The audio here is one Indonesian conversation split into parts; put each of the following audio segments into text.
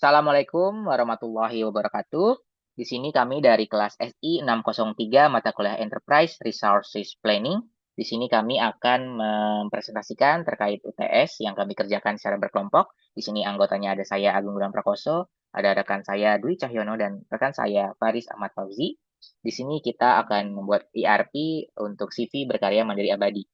Assalamualaikum warahmatullahi wabarakatuh. Di sini kami dari kelas SI 603 mata kuliah Enterprise Resources Planning. Di sini kami akan mempresentasikan terkait UTS yang kami kerjakan secara berkelompok. Di sini anggotanya ada saya Agung Gulam Prakoso, ada rekan saya Dwi Cahyono dan rekan saya Faris Ahmad Fauzi. Di sini kita akan membuat ERP untuk CV berkarya mandiri abadi.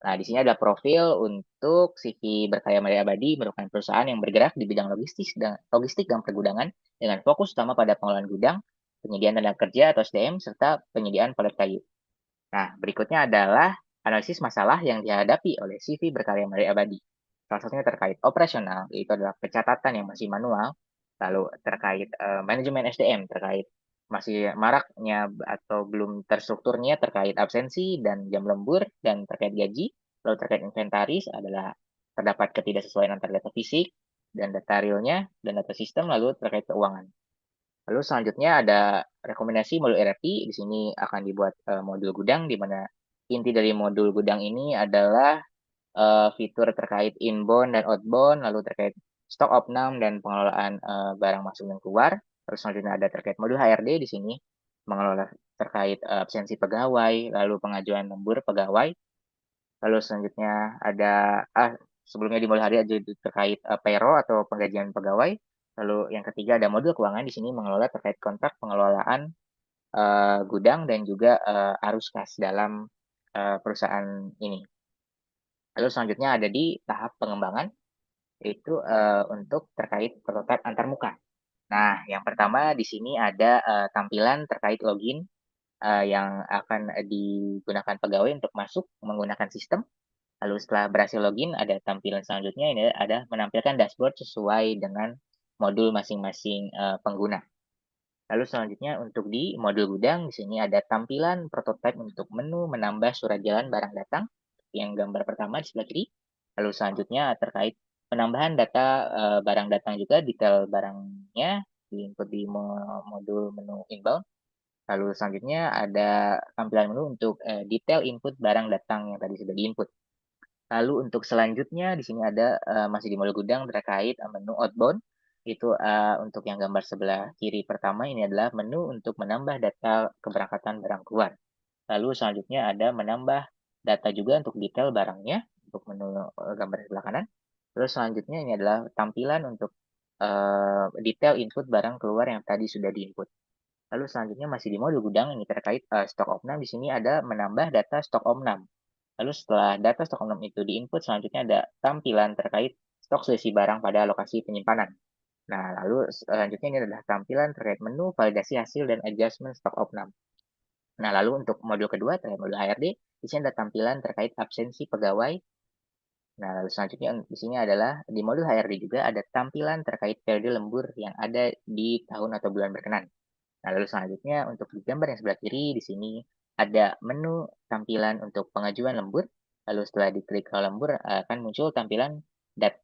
Nah, di sini ada profil untuk CV Berkarya Mandiri Abadi merupakan perusahaan yang bergerak di bidang logistik dan pergudangan dengan fokus utama pada pengelolaan gudang, penyediaan tenaga kerja atau SDM, serta penyediaan palet kayu. Nah, berikutnya adalah analisis masalah yang dihadapi oleh CV Berkarya Mandiri Abadi. Salah satunya terkait operasional, yaitu adalah pencatatan yang masih manual, lalu terkait manajemen SDM, terkait masih maraknya atau belum terstrukturnya terkait absensi dan jam lembur, dan terkait gaji, lalu terkait inventaris adalah terdapat ketidaksesuaian antara data fisik dan data realnya dan data sistem, lalu terkait keuangan. Lalu selanjutnya ada rekomendasi modul ERP. Di sini akan dibuat modul gudang, di mana inti dari modul gudang ini adalah fitur terkait inbound dan outbound, lalu terkait stok opnam dan pengelolaan barang masuk dan keluar. Terus selanjutnya ada terkait modul HRD di sini, mengelola terkait absensi pegawai, lalu pengajuan lembur pegawai. Lalu selanjutnya ada sebelumnya di modul HRD ada terkait payroll atau penggajian pegawai. Lalu yang ketiga ada modul keuangan di sini mengelola terkait kontrak pengelolaan gudang dan juga arus kas dalam perusahaan ini. Lalu selanjutnya ada di tahap pengembangan, yaitu untuk terkait prototipe antarmuka. Nah, yang pertama di sini ada tampilan terkait login yang akan digunakan pegawai untuk masuk menggunakan sistem. Lalu setelah berhasil login, ada tampilan selanjutnya ini ada menampilkan dashboard sesuai dengan modul masing-masing pengguna. Lalu selanjutnya untuk di modul gudang, di sini ada tampilan prototipe untuk menu menambah surat jalan barang datang, yang gambar pertama di sebelah kiri. Lalu selanjutnya terkait penambahan data barang datang juga, detail barangnya diinput di modul menu inbound. Lalu selanjutnya ada tampilan menu untuk detail input barang datang yang tadi sudah diinput. Lalu untuk selanjutnya di sini ada masih di modul gudang terkait menu outbound. Itu untuk yang gambar sebelah kiri pertama ini adalah menu untuk menambah data keberangkatan barang keluar. Lalu selanjutnya ada menambah data juga untuk detail barangnya untuk menu gambar sebelah kanan. Terus selanjutnya ini adalah tampilan untuk detail input barang keluar yang tadi sudah diinput. Lalu selanjutnya masih di modul gudang ini terkait stok opnam. Di sini ada menambah data stok opnam. Lalu setelah data stok opnam itu diinput, selanjutnya ada tampilan terkait stok selisih barang pada lokasi penyimpanan. Nah, lalu selanjutnya ini adalah tampilan terkait menu validasi hasil dan adjustment stok opnam. Nah, lalu untuk modul kedua terkait modul HRD, di sini ada tampilan terkait absensi pegawai. Nah, lalu selanjutnya di sini adalah di modul HRD juga ada tampilan terkait periode lembur yang ada di tahun atau bulan berkenan. Nah, lalu selanjutnya untuk di gambar yang sebelah kiri, di sini ada menu tampilan untuk pengajuan lembur. Lalu setelah diklik ke lembur, akan muncul tampilan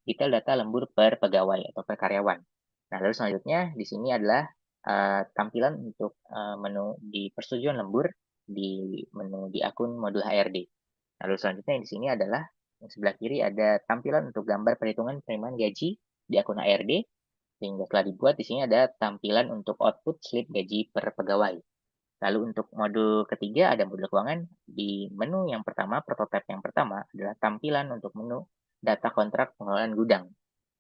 detail data lembur per pegawai atau per karyawan. Nah, lalu selanjutnya di sini adalah tampilan untuk menu di persetujuan lembur di menu di akun modul HRD. Lalu selanjutnya di sini adalah yang sebelah kiri ada tampilan untuk gambar perhitungan penerimaan gaji di akun HRD. Sehingga setelah dibuat, di sini ada tampilan untuk output slip gaji per pegawai. Lalu untuk modul ketiga ada modul keuangan. Di menu yang pertama, prototipe yang pertama adalah tampilan untuk menu data kontrak pengelolaan gudang.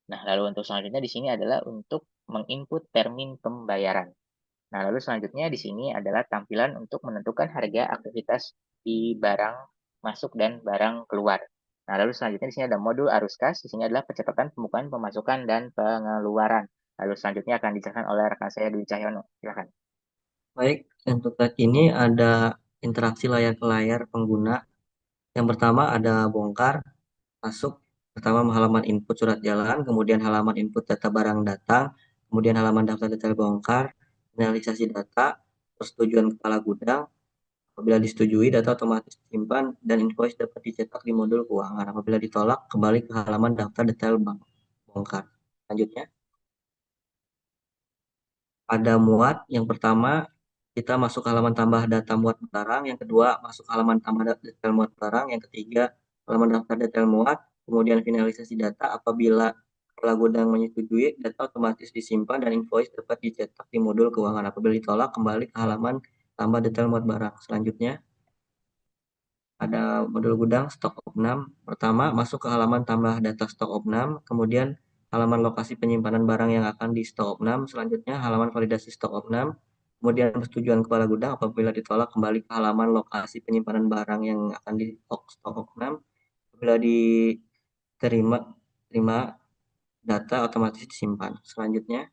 Nah, lalu untuk selanjutnya di sini adalah untuk menginput termin pembayaran. Nah, lalu selanjutnya di sini adalah tampilan untuk menentukan harga aktivitas di barang masuk dan barang keluar. Nah, lalu selanjutnya di sini ada modul arus kas. Di sini adalah pencatatan pembukaan, pemasukan, dan pengeluaran. Lalu selanjutnya akan dijelaskan oleh rekan saya Dwi Cahyono. Silakan. Baik, untuk saat ini ada interaksi layar ke layar pengguna. Yang pertama ada bongkar, masuk. Pertama halaman input surat jalan, kemudian halaman input data barang datang, kemudian halaman daftar detail bongkar, finalisasi data, persetujuan kepala gudang. Apabila disetujui, data otomatis disimpan dan invoice dapat dicetak di modul keuangan. Apabila ditolak, kembali ke halaman daftar detail bongkar. Selanjutnya, ada muat. Yang pertama, kita masuk halaman tambah data muat barang. Yang kedua, masuk halaman tambah detail muat barang. Yang ketiga, halaman daftar detail muat. Kemudian finalisasi data apabila Kepala gudang menyetujui, data otomatis disimpan dan invoice dapat dicetak di modul keuangan. Apabila ditolak, kembali ke halaman tambah detail muat barang. Selanjutnya, ada modul gudang stok opnam. Pertama, masuk ke halaman tambah data stok opnam, kemudian halaman lokasi penyimpanan barang yang akan di stok opnam, selanjutnya halaman validasi stok opnam, kemudian persetujuan kepala gudang. Apabila ditolak, kembali ke halaman lokasi penyimpanan barang yang akan di stok opnam. Apabila diterima terima data otomatis disimpan. Selanjutnya,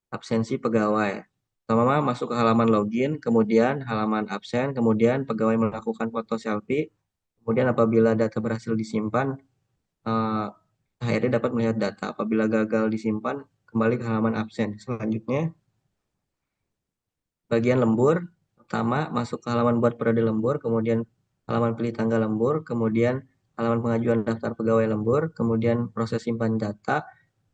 absensi pegawai. Pertama masuk ke halaman login, kemudian halaman absen, kemudian pegawai melakukan foto selfie, kemudian apabila data berhasil disimpan, eh, HRD dapat melihat data. Apabila gagal disimpan, kembali ke halaman absen. Selanjutnya, bagian lembur. Pertama, masuk ke halaman buat periode lembur, kemudian halaman pilih tanggal lembur, kemudian halaman pengajuan daftar pegawai lembur, kemudian proses simpan data.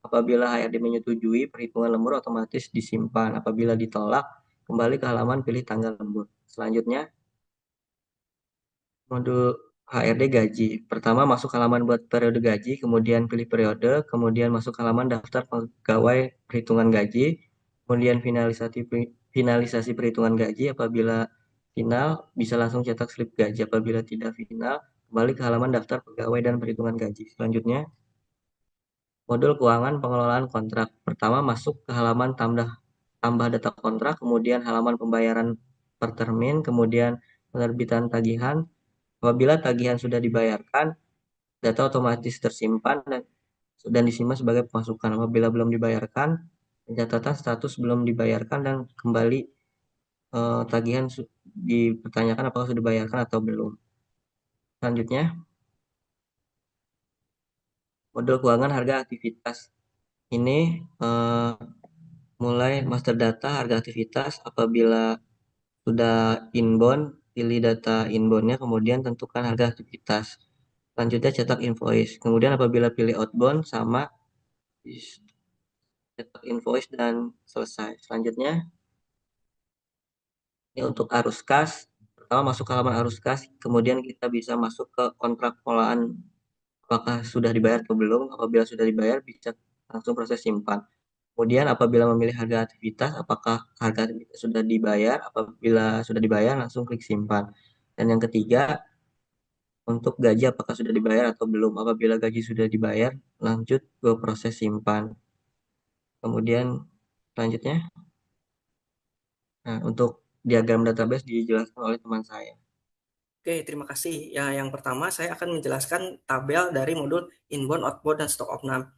Apabila HRD menyetujui, perhitungan lembur otomatis disimpan. Apabila ditolak, kembali ke halaman pilih tanggal lembur. Selanjutnya, modul HRD gaji. Pertama masuk halaman buat periode gaji, kemudian pilih periode, kemudian masuk halaman daftar pegawai perhitungan gaji, kemudian finalisasi perhitungan gaji. Apabila final, bisa langsung cetak slip gaji. Apabila tidak final, kembali ke halaman daftar pegawai dan perhitungan gaji. Selanjutnya, modul keuangan pengelolaan kontrak. Pertama masuk ke halaman tambah data kontrak, kemudian halaman pembayaran per termin, kemudian penerbitan tagihan. Apabila tagihan sudah dibayarkan, data otomatis tersimpan dan disimpan sebagai pemasukan. Apabila belum dibayarkan, pencatatan status belum dibayarkan dan kembali tagihan dipertanyakan apakah sudah dibayarkan atau belum. Selanjutnya, modul keuangan harga aktivitas. Ini mulai master data harga aktivitas. Apabila sudah inbound, pilih data inboundnya, kemudian tentukan harga aktivitas. Selanjutnya cetak invoice. Kemudian apabila pilih outbound, sama cetak invoice dan selesai. Selanjutnya, ini untuk arus kas. Pertama masuk ke halaman arus kas, kemudian kita bisa masuk ke kontrak pengelolaan apakah sudah dibayar atau belum. Apabila sudah dibayar, bisa langsung proses simpan. Kemudian apabila memilih harga aktivitas, apakah harga aktivitas sudah dibayar? Apabila sudah dibayar, langsung klik simpan. Dan yang ketiga, untuk gaji apakah sudah dibayar atau belum. Apabila gaji sudah dibayar, lanjut ke proses simpan. Kemudian selanjutnya, nah, untuk diagram database dijelaskan oleh teman saya. Oke, terima kasih. Ya, yang pertama saya akan menjelaskan tabel dari modul inbound, outbound, dan stok opnam.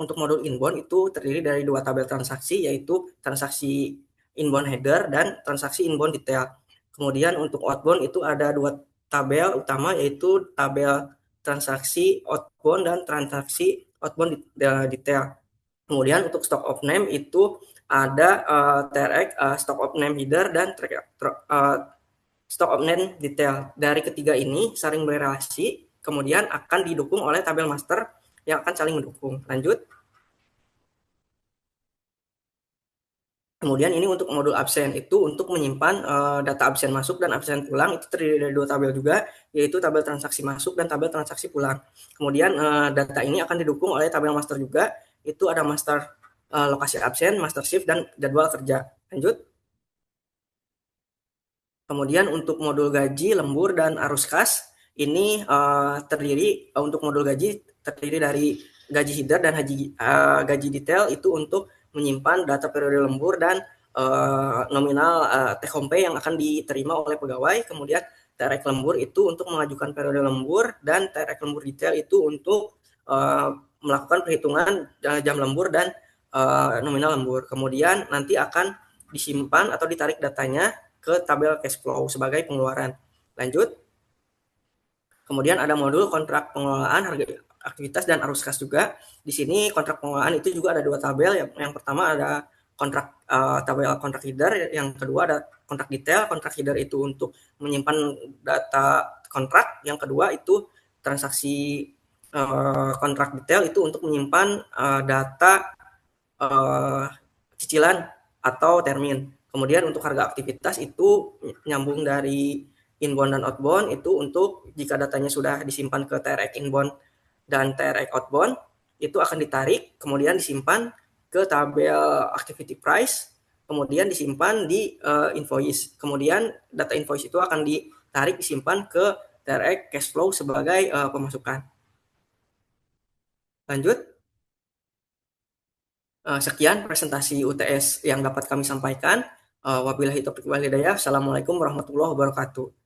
Untuk modul inbound itu terdiri dari dua tabel transaksi, yaitu transaksi inbound header dan transaksi inbound detail. Kemudian untuk outbound itu ada dua tabel utama, yaitu tabel transaksi outbound dan transaksi outbound detail. Kemudian untuk stock of name itu ada TRX stock of name header dan stock of name detail. Dari ketiga ini saling berrelasi, kemudian akan didukung oleh tabel master yang akan saling mendukung. Lanjut. Kemudian ini untuk modul absen itu untuk menyimpan data absen masuk dan absen pulang, itu terdiri dari dua tabel juga, yaitu tabel transaksi masuk dan tabel transaksi pulang. Kemudian data ini akan didukung oleh tabel master juga, itu ada master lokasi absen, master shift, dan jadwal kerja. Lanjut. Kemudian untuk modul gaji, lembur, dan arus kas, ini terdiri untuk modul gaji terdiri dari gaji header dan gaji detail itu untuk menyimpan data periode lembur dan nominal take home pay yang akan diterima oleh pegawai. Kemudian TRX lembur itu untuk mengajukan periode lembur dan TRX lembur detail itu untuk melakukan perhitungan jam lembur dan nominal lembur. Kemudian nanti akan disimpan atau ditarik datanya ke tabel cash flow sebagai pengeluaran. Lanjut. Kemudian ada modul kontrak pengelolaan harga aktivitas dan arus kas juga. Di sini kontrak pengelolaan itu juga ada dua tabel. Yang pertama ada kontrak tabel kontrak header, yang kedua ada kontrak detail. Kontrak header itu untuk menyimpan data kontrak, yang kedua itu transaksi kontrak detail itu untuk menyimpan data cicilan atau termin. Kemudian untuk harga aktivitas itu nyambung dari inbound dan outbound, itu untuk jika datanya sudah disimpan ke TRX inbound dan TRX outbound, itu akan ditarik, kemudian disimpan ke tabel activity price, kemudian disimpan di invoice. Kemudian data invoice itu akan ditarik, disimpan ke direct cash flow sebagai pemasukan. Lanjut. Sekian presentasi UTS yang dapat kami sampaikan. Wabillahi taufiq wal hidayah. Assalamualaikum warahmatullahi wabarakatuh.